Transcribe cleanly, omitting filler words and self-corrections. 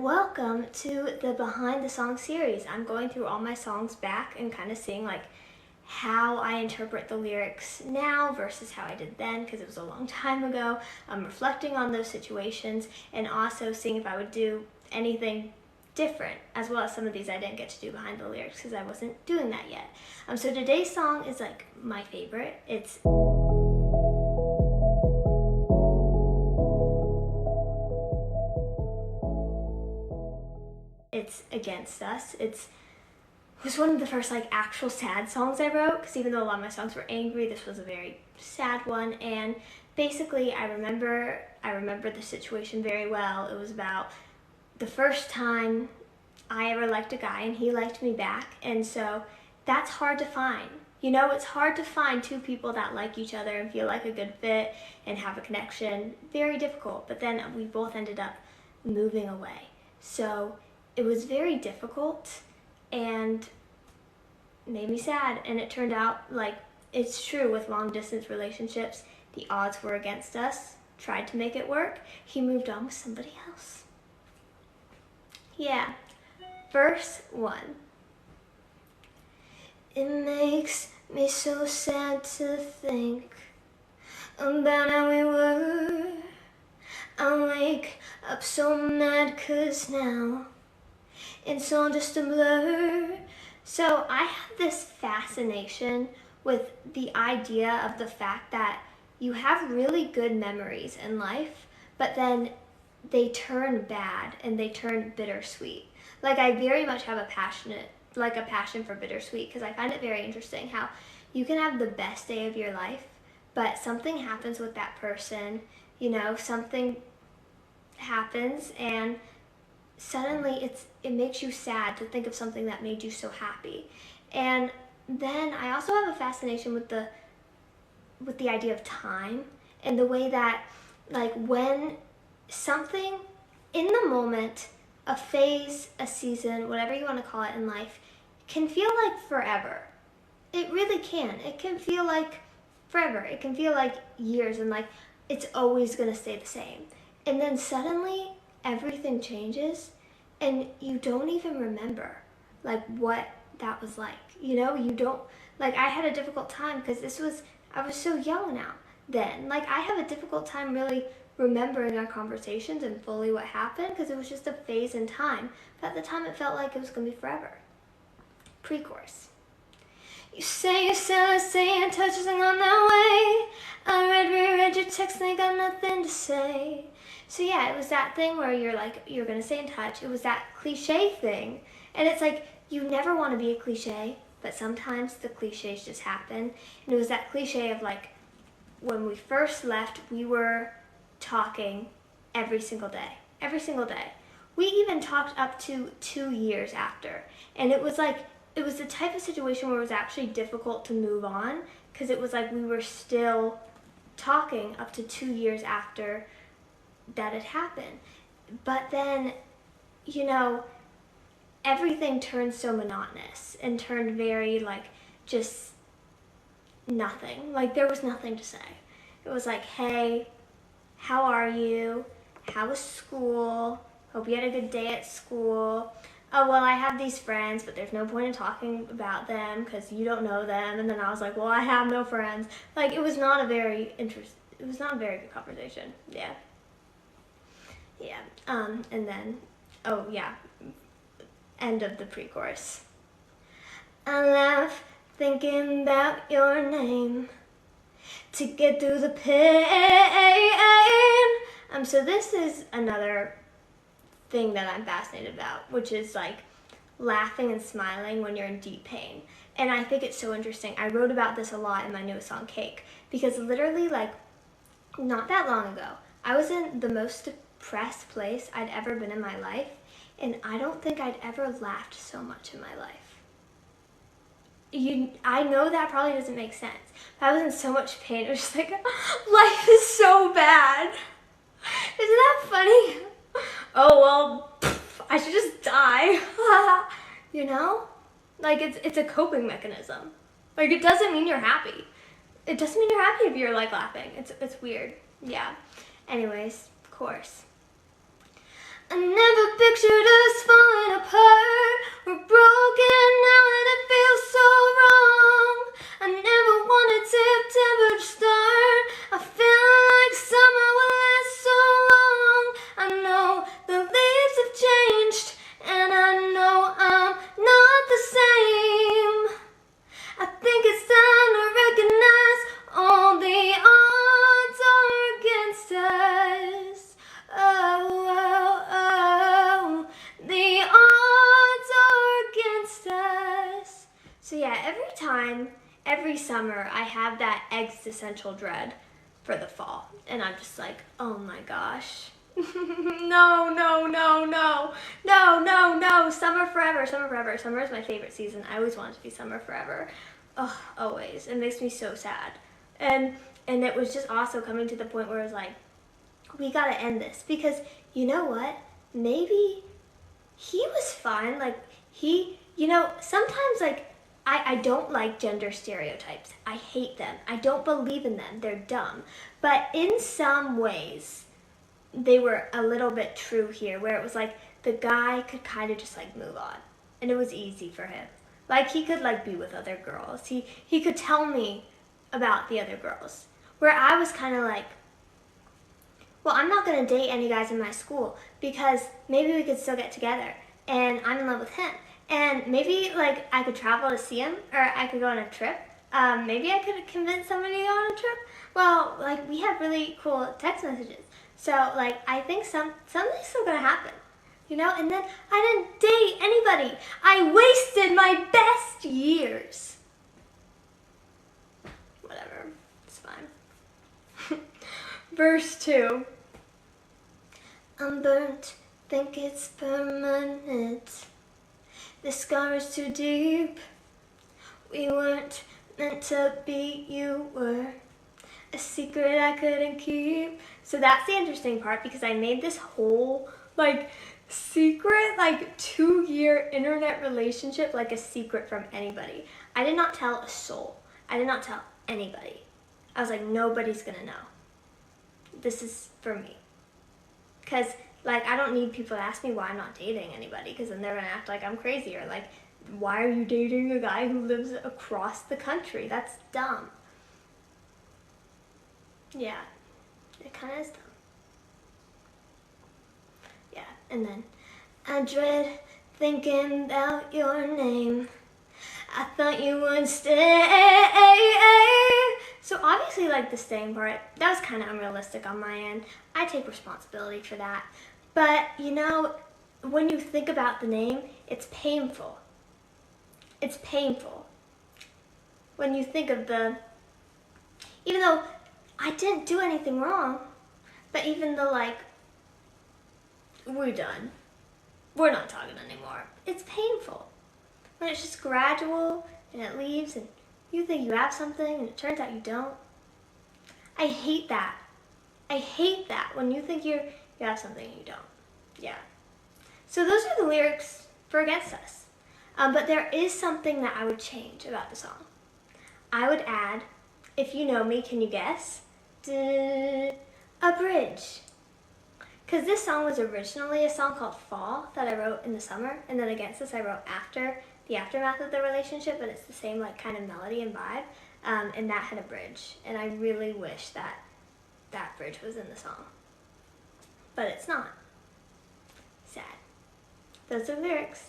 welcome to the Behind the Song series. I'm going through all my songs back and kind of seeing how I interpret the lyrics now versus how I did then, because it was a long time ago. I'm reflecting on those situations and also seeing if I would do anything different, as well as some of these I didn't get to do behind the lyrics because I wasn't doing that yet. So today's song is my favorite. It's Against Us. It was one of the first actual sad songs I wrote, because even though a lot of my songs were angry, this was a very sad one. And basically I remember the situation very well. It was about the first time I ever liked a guy and he liked me back, and so that's hard to find. It's hard to find two people that like each other and feel like a good fit and have a connection. Very difficult, but then we both ended up moving away. So it was very difficult and made me sad, and it turned out it's true with long distance relationships. The odds were against us. Tried to make it work. He moved on with somebody else. Yeah. Verse 1. It makes me so sad to think about how we were. I wake up so mad 'cause now it's all just a blur. So I have this fascination with the idea of the fact that you have really good memories in life, but then they turn bad and they turn bittersweet. I very much have a passion for bittersweet, because I find it very interesting how you can have the best day of your life, but something happens with that person, something happens and suddenly it makes you sad to think of something that made you so happy. And then I also have a fascination with the idea of time, and the way that when something in the moment, a phase, a season, whatever you want to call it in life, can feel like forever. It really can. It can feel like forever. It can feel like years, and it's always going to stay the same. And then suddenly everything changes and you don't even remember what that was like. You don't, I had a difficult time because I was so young now then. I have a difficult time really remembering our conversations and fully what happened, because it was just a phase in time. But at the time it felt like it was going to be forever. Pre-chorus. You say you're still saying touches and on that way. I reread your text and I got nothing to say. So yeah, it was that thing where you're gonna stay in touch. It was that cliche thing. And it's you never want to be a cliche, but sometimes the cliches just happen. And it was that cliche of when we first left, we were talking every single day. Every single day. We even talked up to 2 years after. And it was the type of situation where it was actually difficult to move on, because it was we were still talking up to 2 years after that had happened. But then, everything turned so monotonous and turned very just nothing. There was nothing to say. It was hey, how are you? How was school? Hope you had a good day at school. Oh, well, I have these friends, but there's no point in talking about them because you don't know them. And then I was well, I have no friends. It was not a very good conversation. Yeah. Yeah. And then, oh yeah, end of the pre-chorus. I laugh thinking about your name to get through the pain. So this is another thing that I'm fascinated about, which is laughing and smiling when you're in deep pain. And I think it's so interesting. I wrote about this a lot in my newest song, Cake, because literally not that long ago, I was in the most depressed place I'd ever been in my life, and I don't think I'd ever laughed so much in my life. I know that probably doesn't make sense, but I was in so much pain. It was just life is so bad. Isn't that funny? Oh, well, I should just die. It's a coping mechanism. It doesn't mean you're happy. It doesn't mean you're happy if you're laughing. It's weird. Yeah. Anyways, chorus. I never pictured every summer, I have that existential dread for the fall. And I'm just like, oh my gosh. No, no, no, no, no, no, no, summer forever, summer forever. Summer is my favorite season. I always want it to be summer forever. Oh, always. It makes me so sad. And it was just also coming to the point where it was like, we gotta end this. Because you know what? Maybe he was fine. Like, sometimes, like, I don't like gender stereotypes. I hate them. I don't believe in them. They're dumb. But in some ways, they were a little bit true here, where it was like the guy could kind of just like move on, and it was easy for him. Like, he could like be with other girls. He could tell me about the other girls, where I was kind of like, well, I'm not going to date any guys in my school because maybe we could still get together and I'm in love with him. And maybe like I could travel to see him, or I could go on a trip. Maybe I could convince somebody to go on a trip. Well, like, we have really cool text messages. So like, I think something's still going to happen. And then I didn't date anybody. I wasted my best years. Whatever, it's fine. Verse 2. I'm burnt, think it's permanent. The scar is too deep. We weren't meant to be, you were a secret I couldn't keep. So that's the interesting part, because I made this whole like secret, like 2-year internet relationship, like a secret from anybody. I did not tell a soul. I did not tell anybody. I was like, nobody's gonna know. This is for me. Because like, I don't need people to ask me why I'm not dating anybody, because then they're gonna act like I'm crazy, or like, why are you dating a guy who lives across the country? That's dumb. Yeah, it kind of is dumb. Yeah, and then I dread thinking about your name. I thought you would stay. So obviously, like, the staying part, that was kind of unrealistic on my end. I take responsibility for that. But, when you think about the name, it's painful. It's painful. When you think of even though I didn't do anything wrong, but even though, like, we're done, we're not talking anymore, it's painful. When it's just gradual, and it leaves, and you think you have something, and it turns out you don't. I hate that. I hate that, when you think you have something and you don't. Yeah. So those are the lyrics for Against Us. But there is something that I would change about the song. I would add, if you know me, can you guess? A bridge. Because this song was originally a song called Fall that I wrote in the summer, and then Against Us I wrote after the aftermath of the relationship, but it's the same like kind of melody and vibe, and that had a bridge, and I really wish that that bridge was in the song, but it's not. Sad. Those are the lyrics.